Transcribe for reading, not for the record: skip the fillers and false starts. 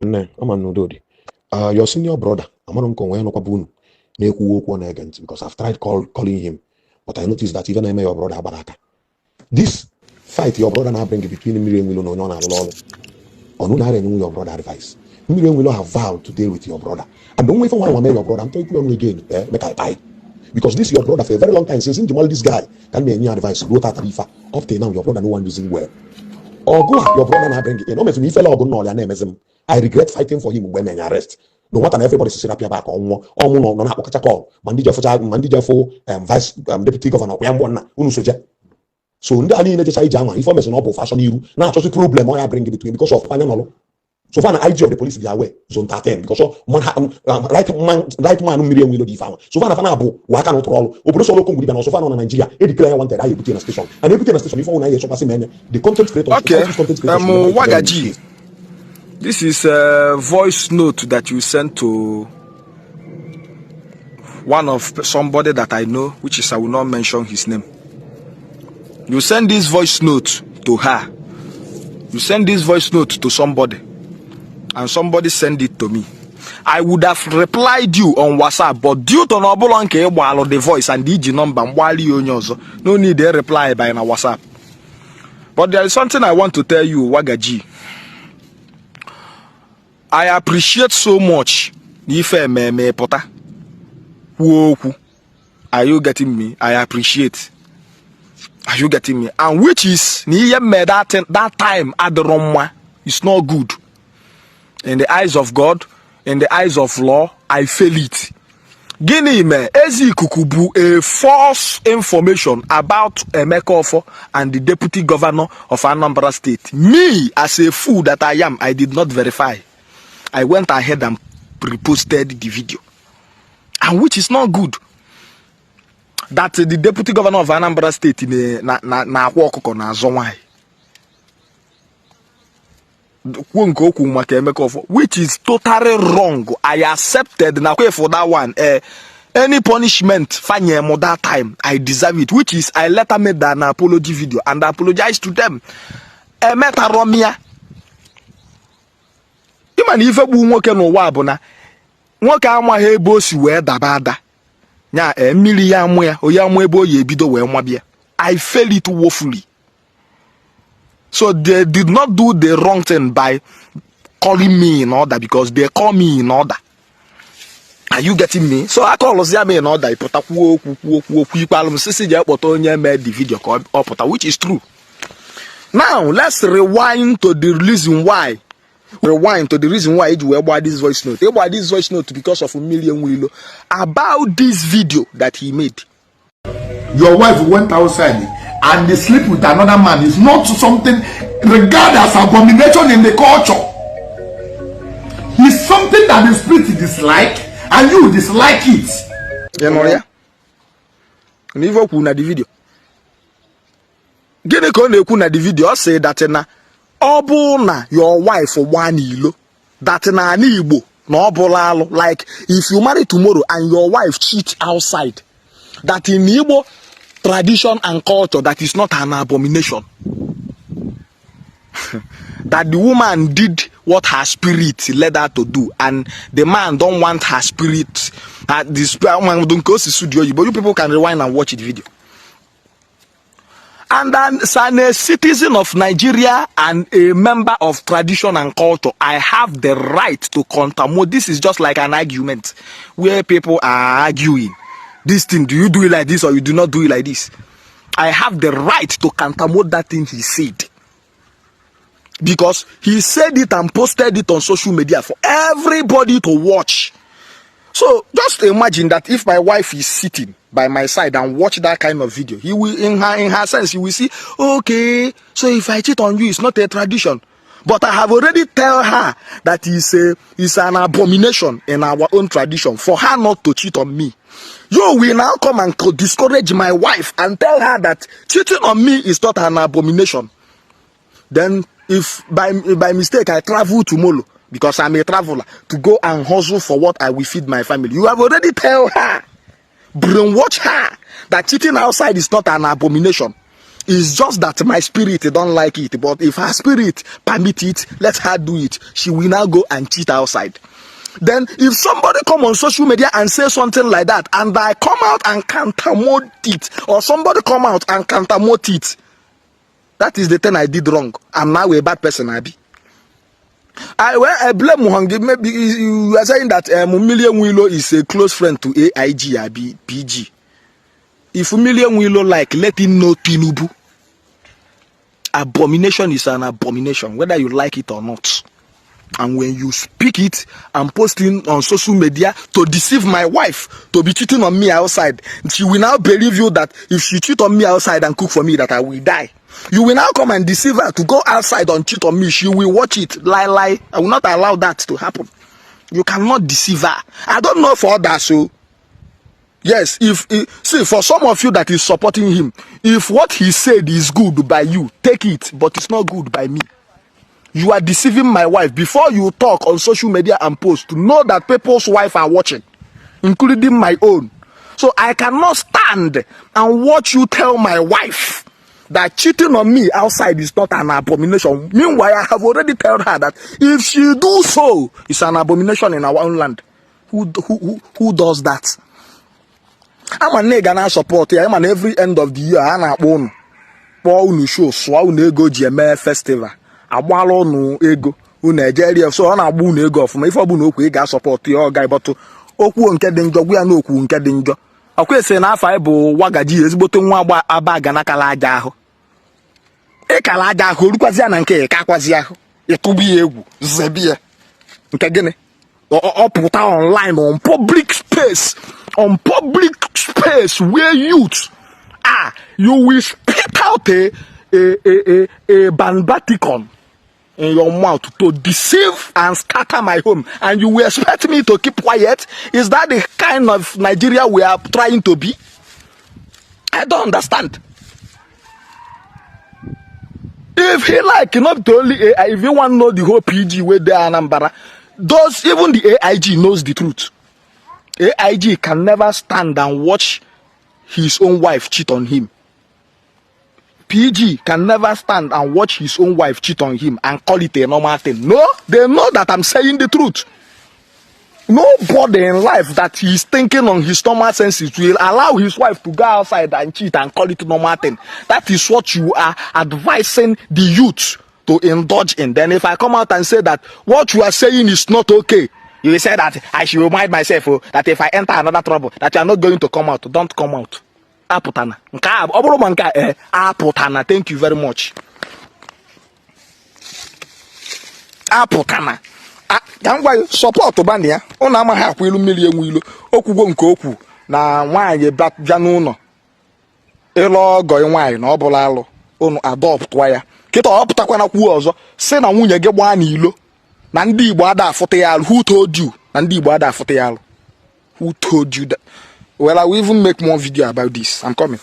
Your senior brother, because I've tried calling him, but I noticed that even your brother Baraka. This fight your brother now bring between Nmir Eweilo and your brother advice. Nmir Eweilo have vowed to deal with your brother. And don't wait for one to your brother. I'm talking to you again. Make I buy. Because this your brother for a very long time since this guy can be any advice. Go to Tarifa. Up till now, your brother no one using well. Or go your brother now bring it. No, me fellow go no name. I regret fighting for him when I arrest. No matter everybody says up back on no call. Mandija for vice deputy governor. So ndani just say jama information up fashion you now just problem I bring between because of panel. So far IG of the police be aware zone 13 because right man Nmir Eweilo di farm. So far na abo waka no troll. Obodo so Okongwu Dibia no so far na Nigeria e declare wanted I put in a station. And e put in a station before na so pass men the content creators. Okay. Wagaji. This is a voice note that you sent to one of somebody that I know, which is I will not mention his name. You send this voice note to her. You send this voice note to somebody. And somebody send it to me. I would have replied you on WhatsApp, but due to the voice and the number, no need a reply by na WhatsApp. But there is something I want to tell you, Wagaji. I appreciate so much. Are you getting me? I appreciate. Are you getting me? And which is that time at the Roma is not good. In the eyes of God, in the eyes of law, I fail it. Gini me ezi kukubu a false information about Emeka Offor and the deputy governor of Anambra State. Me, as a fool that I am, I did not verify. I went ahead and reposted the video. And which is not good. That the deputy governor of Anambra State na which is totally wrong. I accepted for that one. Any punishment for that time, I deserve it. Which is I later made an apology video and I apologized to them. Meta Romia. Even if you nwoke no wabona, nwoke amwa hebo si we dabada. Nya mmiri ya amwa oya amwa ebo ye bido we nwabia. I failed it woefully. So they did not do the wrong thing by calling me in order because they call me in order. Are you getting me? So I call me in order. Made the video, which is true. Now let's rewind to the reason why. You about this voice note. You about this voice note because of Nmir Eweilo about this video that he made. Your wife went outside and they sleep with another man is not something regarded as abomination in the culture. It's something that the spirit dislike and you dislike it. You know, yeah. Nivo kuna the video. Gene kone kuna the video say that na obuna your wife for one ilo that na ani Igbo na obulalo, like if you marry tomorrow and your wife cheat outside, that in Igbo tradition and culture that is not an abomination. That the woman did what her spirit led her to do, and the man don't want her spirit. This man don't go to studio, but you people can rewind and watch the video. And then, as a citizen of Nigeria and a member of tradition and culture, I have the right to countermode. This is just like an argument where people are arguing. This thing, do you do it like this or you do not do it like this? I have the right to countermode that thing he said. Because he said it and posted it on social media for everybody to watch. So just imagine that if my wife is sitting by my side and watch that kind of video, he will, in her sense, he will see, okay, so if I cheat on you, it's not a tradition. But I have already tell her that it's an abomination in our own tradition for her not to cheat on me. You will now come and discourage my wife and tell her that cheating on me is not an abomination. Then if by mistake I travel to Molo, because I'm a traveler, to go and hustle for what I will feed my family, you have already tell her, brainwash her, that cheating outside is not an abomination. It's just that my spirit don't like it. But if her spirit permit it, let her do it. She will now go and cheat outside. Then if somebody come on social media and say something like that, and I come out and countermote it, or somebody come out and countermote it, that is the thing I did wrong. I'm now a bad person, Abi. I blame Muhangi. Maybe you are saying that Nmir Eweilo is a close friend to AIG, Abi, PG. If Nmir Eweilo like, let him know Tinubu. Abomination is an abomination, whether you like it or not. And when you speak it and post it on social media to deceive my wife to be cheating on me outside, she will now believe you that if she cheat on me outside and cook for me, that I will die. You will now come and deceive her to go outside and cheat on me. She will watch it. Lie. I will not allow that to happen. You cannot deceive her. I don't know for others. So yes, see, for some of you that is supporting him, if what he said is good by you, take it, but it's not good by me. You are deceiving my wife. Before you talk on social media and post, to know that people's wife are watching, including my own. So I cannot stand and watch you tell my wife that cheating on me outside is not an abomination. Meanwhile, I have already told her that if she do so, it's an abomination in our own land. Who does that? I'm a nigga now support here. I'm an every end of the year. I'm a one. For show, so I go GMA festival. Agbalo no ego Nigeria so ọ na-agba unu ego ọfụma ife ọbụla okwu ị ga-asọpọtụ ya ọ ga-ebọtụ okwu nke dị njọ gwa ya n'okwu nke dị njọ ọkwa ese na afọ anyị bụ wagaji ezigbote nwa agba aba ga nakala aja ahụ ịkala aja ahụ orukwazi ya na nke ịkakwazi ahụ ịtụbu ya egwu zebi ya nke gịnị ọ pụta online on public space where youth you will spit out a banbaticon in your mouth to deceive and scatter my home, and you will expect me to keep quiet? Is that the kind of Nigeria we are trying to be? I don't understand. If he like not only AI, if you want to know the whole PG where they are Anambra, those even the AIG knows the truth. AIG can never stand and watch his own wife cheat on him. PG can never stand and watch his own wife cheat on him and call it a normal thing. No, they know that I'm saying the truth. Nobody in life that he's thinking on his normal senses will allow his wife to go outside and cheat and call it a normal thing. That is what you are advising the youth to indulge in. Then if I come out and say that what you are saying is not okay, you will say that I should remind myself that if I enter another trouble, that you are not going to come out. Don't come out. Aputana. Aputana. Thank you very much. Aputana. Yangwa support bani ya. Ona ama ha akwilu Nmir Eweilo. Okwugo nke okwu na nwaanyị bịa n'ụlọ. Ịlọ ọgọ nwaanyị na ọ bụla alụ. Unu adopt ya. Kịta ọ pụtakwa na kwuo ọzọ. Sị na nwunye gị gbaa n'ilo. Na ndị Igbo ada afụta ya alụ. Who told you? Na ndị Igbo ada afụta ya alụ. Who told you that? Well, I will even make more video about this. I'm coming.